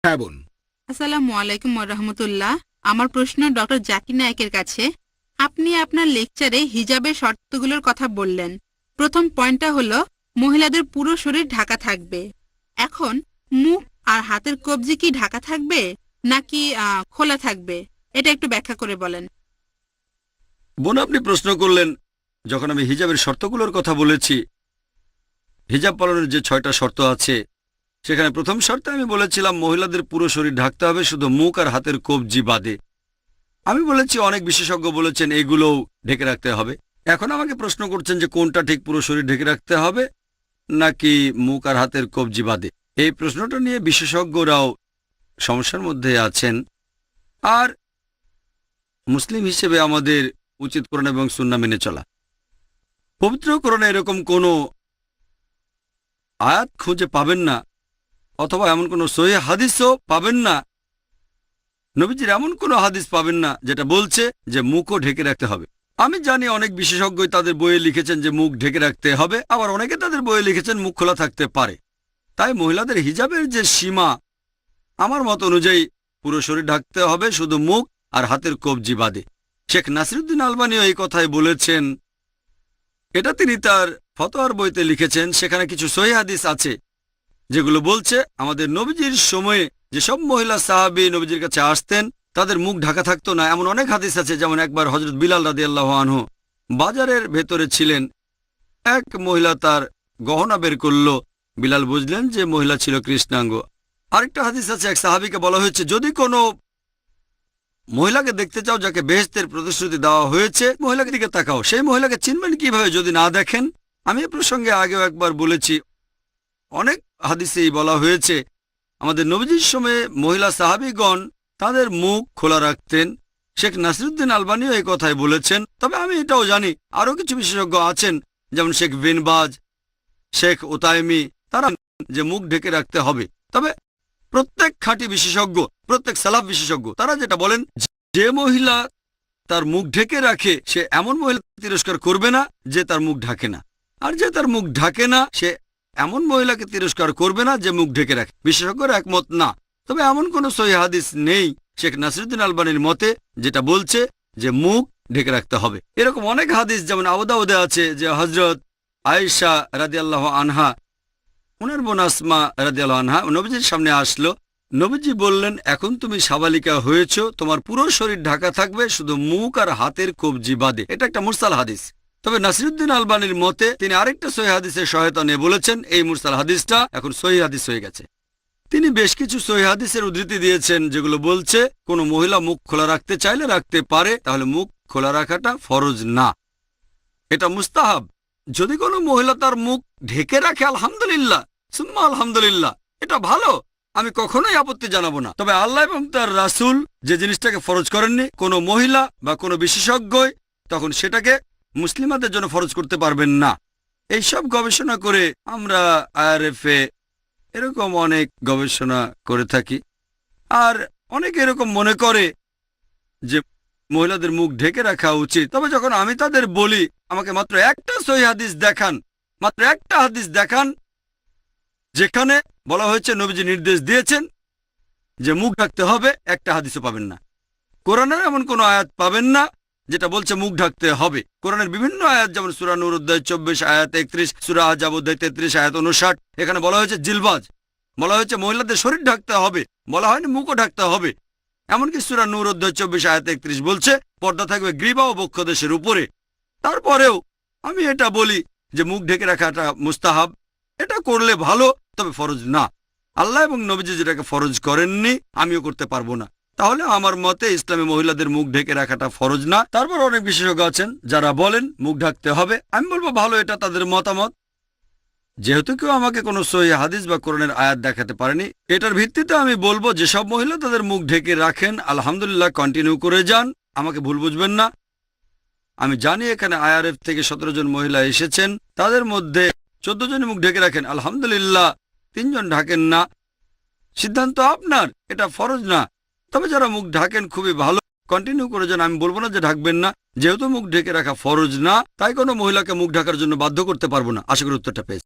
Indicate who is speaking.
Speaker 1: হ্যাঁ বোন।
Speaker 2: আসসালামু আলাইকুম রহমতুল্লাহ। আমার প্রশ্ন ডক্টর জাকির নায়েকের কাছে। আপনি আপনার লেকচারে হিজাবের শর্তগুলোর কথা বললেন। প্রথম পয়েন্টটা হলো মহিলাদের পুরো শরীর ঢাকা থাকবে। এখন মুখ আর হাতের কবজি কি ঢাকা থাকবে নাকি খোলা থাকবে? এটা একটু ব্যাখ্যা করে বলেন।
Speaker 3: বোন, আপনি প্রশ্ন করলেন, যখন আমি হিজাবের শর্তগুলোর কথা বলেছি, হিজাব পালনের যে 6টা শর্ত আছে, সেখানে প্রথম শর্তে আমি বলেছিলাম মহিলাদের পুরো শরীর ঢাকতে হবে, শুধু মুখ আর হাতের কবজি বাদে। আমি বলেছি অনেক বিশেষজ্ঞ বলেছেন এগুলোও ঢেকে রাখতে হবে। এখন আমাকে প্রশ্ন করছেন যে কোনটা ঠিক, পুরো শরীর ঢেকে রাখতে হবে নাকি মুখ আর হাতের কবজি বাদে। এই প্রশ্নটা নিয়ে বিশেষজ্ঞরাও সমস্যার মধ্যে আছেন। আর মুসলিম হিসেবে আমাদের উচিত কোরআন এবং সুন্নাহ মেনে চলা। পবিত্র কোরআনে এরকম কোনো আয়াত খুঁজে পাবেন না, অথবা এমন কোনো সহিহ হাদিসও পাবেন না, নবীজির এমন কোনো হাদিস পাবেন না যেটা বলছে যে মুখও ঢেকে রাখতে হবে। আমি জানি অনেক বিশেষজ্ঞই তাদের বইয়ে লিখেছেন যে মুখ ঢেকে রাখতে হবে, আবার অনেকে তাদের বইয়ে লিখেছেন মুখ খোলা থাকতে পারে। তাই মহিলাদের হিজাবের যে সীমা, আমার মত অনুযায়ী পুরো শরীর ঢাকতে হবে, শুধু মুখ আর হাতের কবজি বাদে। শেখ নাসিরুদ্দিন আলবানীও এই কথাই বলেছেন। এটা তিনি তার ফতোয়ার বইতে লিখেছেন। সেখানে কিছু সহিহ হাদিস আছে যেগুলো বলছে আমাদের নবীজির সময়ে যেসব মহিলা সাহাবী নবীজির কাছে আসতেন তাদের মুখ ঢাকা থাকতো না। এমন অনেক হাদিস আছে, যেমন একবার হযরত বিলাল রাদিয়াল্লাহু আনহু বাজারের ভেতরে ছিলেন, এক মহিলা তার গহনা বের করল, বিলাল বুঝলেন যে মহিলা ছিল কৃষ্ণাঙ্গ। আরেকটা হাদিস আছে, এক সাহাবীকে বলা হয়েছে যদি কোনো মহিলাকে দেখতে চাও যাকে বেহেশতের প্রতিশ্রুতি দেওয়া হয়েছে, মহিলাকে দিকে তাকাও। সেই মহিলাকে চিনবেন কিভাবে যদি না দেখেন? আমি এ প্রসঙ্গে আগেও একবার বলেছি, অনেক হাদিসেই বলা হয়েছে আমাদের নবীজির সময়ে মহিলা সাহাবীগণ তাদের মুখ খোলা রাখতেন। শেখ নাসিরুদ্দিন আলবানীও এই কথাই বলেছেন। তবে আমি এটাও জানি আরও কিছু বিশেষজ্ঞ আছেন, যেমন শেখ বিন বাজ, শেখ উতাইমি, তারা যে মুখ ঢেকে রাখতে হবে। তবে প্রত্যেক খাঁটি বিশেষজ্ঞ, প্রত্যেক সালাফ বিশেষজ্ঞ, তারা যেটা বলেন যে মহিলা তার মুখ ঢেকে রাখে সে এমন মহিলা তিরস্কার করবে না যে তার মুখ ঢাকে না, আর যে তার মুখ ঢাকে না সে এমন মহিলাকে তিরস্কার করবে না যে মুখ ঢেকে রাখে। বিশেষজ্ঞরা একমত না। তবে এমন কোন সহিহ হাদিস নেই শেখ নাসিরুদ্দিন আলবানীর মতে যেটা বলছে যে মুখ ঢেকে রাখতে হবে। এরকম অনেক হাদিস যেমন আবু দাউদে আছে যে হযরত আয়েশা রাদিয়াল্লাহু আনহা, ওনার বোন আসমা রাদিয়াল্লাহু আনহা নবীজির সামনে আসলো। নবীজি বললেন, এখন তুমি সাবালিকা হয়েছ, তোমার পুরো শরীর ঢাকা থাকবে, শুধু মুখ আর হাতের কবজি বাদে। এটা একটা মুরসাল হাদিস। তবে নাসিরুদ্দিন আলবানীর মতে তিনি আরেকটা সহিহ হাদিসের সহায়তা নিয়ে বলেছেন এই মুরসাল হাদিসটা এখন সহিহ হাদিস হয়ে গেছে। তিনি বেশ কিছু সহিহ হাদিসের উদ্ধৃতি দিয়েছেন যেগুলো বলছে কোনো মহিলা মুখ খোলা রাখতে চাইলে রাখতে পারে, তাহলে মুখ খোলা রাখাটা ফরজ না, এটা মুস্তাহাব। যদি কোনো মহিলা তার মুখ ঢেকে রাখে, আলহামদুলিল্লাহ, সুম্মা আলহামদুলিল্লাহ, এটা ভালো, আমি কখনোই আপত্তি জানাবো না। তবে আল্লাহ এবং তার রাসূল যে জিনিসটাকে ফরজ করেননি, কোনো মহিলা বা কোনো বিশেষজ্ঞই তখন সেটাকে মুসলিমাদের জন্য ফরজ করতে পারবেন না। এইসব গবেষণা করে আমরা আইআরএফে এরকম অনেক গবেষণা করে থাকি। আর অনেকে এরকম মনে করে যে মহিলাদের মুখ ঢেকে রাখা উচিত। তবে যখন আমি তাদের বলি আমাকে মাত্র একটা সহিহ হাদিস দেখান, মাত্র একটা হাদিস দেখান যেখানে বলা হয়েছে নবীজি নির্দেশ দিয়েছেন যে মুখ ঢাকতে হবে, একটা হাদিসও পাবেন না। কোরআনের এমন কোনো আয়াত পাবেন না যেটা বলছে মুখ ঢাকতে হবে। কোরআনের বিভিন্ন আয়াত, যেমন সূরা নূর অধ্যায় 24 আয়াত 31, সূরা আহজাব অধ্যায় 33 আয়াত 59, এখানে বলা হয়েছে জিলবাজ, বলা হয়েছে মহিলাদের শরীর ঢাকতে হবে, বলা হয়নি মুখও ঢাকতে হবে। এমনকি সূরা নূর অধ্যায় 24 আয়াত 31 বলছে পর্দা থাকবে গ্রীবা ও বক্ষদেশের উপরে। তারপরেও আমি এটা বলি যে মুখ ঢেকে রাখাটা মুস্তাহাব, এটা করলে ভালো, তবে ফরজ না। আল্লাহ এবং নবীজি যেটাকে ফরজ করেননি আমিও করতে পারবো না। তাহলে আমার মতে ইসলামে মহিলাদের মুখ ঢেকে রাখাটা ফরজ না। তারপর অনেক বিশেষজ্ঞ আছেন যারা বলেন মুখ ঢাকতে হবে। আমি বলবো ভালো, এটা তাদের মতামত। যেহেতু কেউ আমাকে কোনো সহিহ হাদিস বা কোরআনের আয়াত দেখাতে পারেনি, এটার ভিত্তিতে আমি বলবো যেসব মহিলা তাদের মুখ ঢেকে রাখেন আলহামদুলিল্লাহ, কন্টিনিউ করে যান, আমাকে ভুল বুঝবেন না। আমি জানি এখানে আইআরএফ থেকে 17 জন মহিলা এসেছেন, তাদের মধ্যে 14 জন মুখ ঢেকে রাখেন আলহামদুলিল্লাহ, 3 জন ঢাকেন না। সিদ্ধান্ত আপনার, এটা ফরজ না। তবে যারা মুখ ঢাকেন খুবই ভালো, কন্টিনিউ করে যান, আমি বলবো না যে ঢাকবেন না। যেহেতু মুখ ঢেকে রাখা ফরজ না, তাই কোনো মহিলাকে মুখ ঢাকার জন্য বাধ্য করতে পারবো না। আশা করি উত্তরটা পেয়েছি।